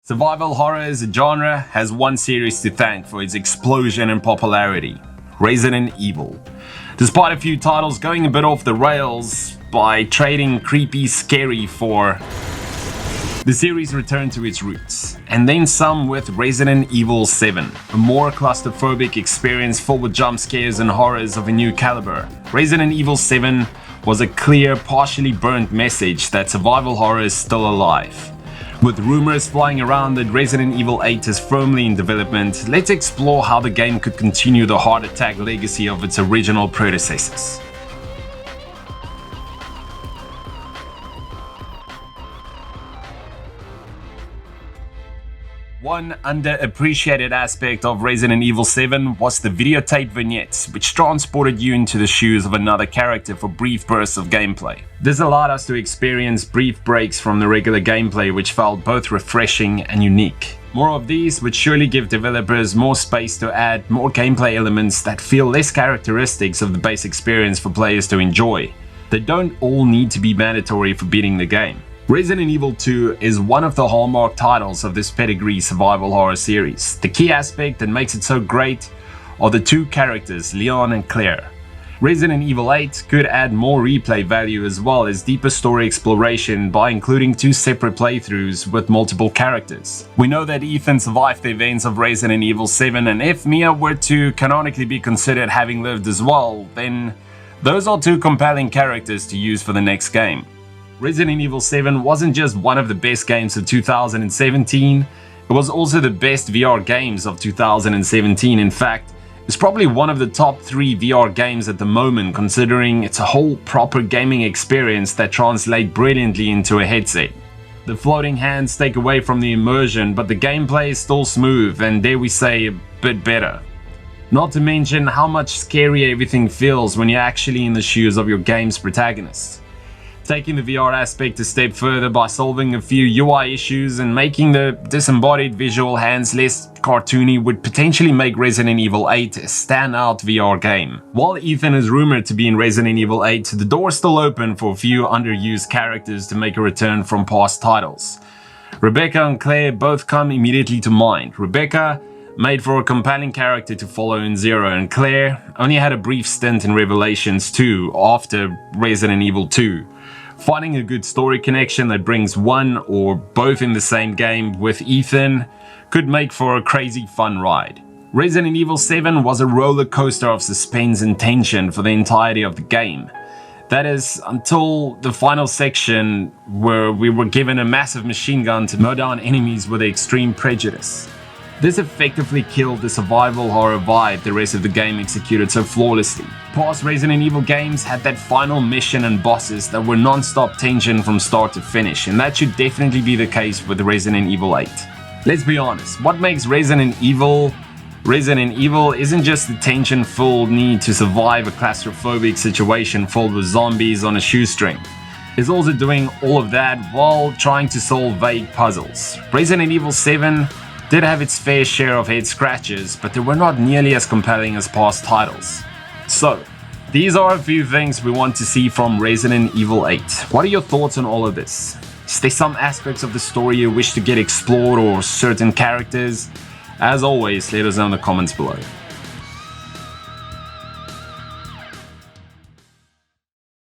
Survival horror as a genre has one series to thank for its explosion in popularity: Resident Evil. Despite a few titles going a bit off the rails by trading creepy scary for, the series returned to its roots, and then some with Resident Evil 7, a more claustrophobic experience filled with jump scares and horrors of a new caliber. Resident Evil 7 was a clear, partially burnt message that survival horror is still alive. With rumors flying around that Resident Evil 8 is firmly in development, let's explore how the game could continue the heart attack legacy of its original predecessors. One underappreciated aspect of Resident Evil 7 was the videotape vignettes, which transported you into the shoes of another character for brief bursts of gameplay. This allowed us to experience brief breaks from the regular gameplay, which felt both refreshing and unique. More of these would surely give developers more space to add more gameplay elements that feel less characteristics of the base experience for players to enjoy. They don't all need to be mandatory for beating the game. Resident Evil 2 is one of the hallmark titles of this pedigree survival horror series. The key aspect that makes it so great are the two characters, Leon and Claire. Resident Evil 8 could add more replay value as well as deeper story exploration by including two separate playthroughs with multiple characters. We know that Ethan survived the events of Resident Evil 7, and if Mia were to canonically be considered having lived as well, then those are two compelling characters to use for the next game. Resident Evil 7 wasn't just one of the best games of 2017, it was also the best VR games of 2017. In fact, it's probably one of the top 3 VR games at the moment, considering it's a whole proper gaming experience that translates brilliantly into a headset. The floating hands take away from the immersion, but the gameplay is still smooth and, dare we say, a bit better. Not to mention how much scarier everything feels when you're actually in the shoes of your game's protagonist. Taking the VR aspect a step further by solving a few UI issues and making the disembodied visual hands less cartoony would potentially make Resident Evil 8 a standout VR game. While Ethan is rumored to be in Resident Evil 8, the door is still open for a few underused characters to make a return from past titles. Rebecca and Claire both come immediately to mind. Rebecca made for a compelling character to follow in Zero, and Claire only had a brief stint in Revelations 2 after Resident Evil 2. Finding a good story connection that brings one or both in the same game with Ethan could make for a crazy fun ride. Resident Evil 7 was a roller coaster of suspense and tension for the entirety of the game. That is, until the final section where we were given a massive machine gun to mow down enemies with extreme prejudice. This effectively killed the survival horror vibe the rest of the game executed so flawlessly. Past Resident Evil games had that final mission and bosses that were non-stop tension from start to finish, and that should definitely be the case with Resident Evil 8. Let's be honest, what makes Resident Evil isn't just the tension-filled need to survive a claustrophobic situation filled with zombies on a shoestring. It's also doing all of that while trying to solve vague puzzles. Resident Evil 7 did have its fair share of head scratches, but they were not nearly as compelling as past titles. So, these are a few things we want to see from Resident Evil 8. What are your thoughts on all of this? Is there some aspects of the story you wish to get explored or certain characters? As always, let us know in the comments below.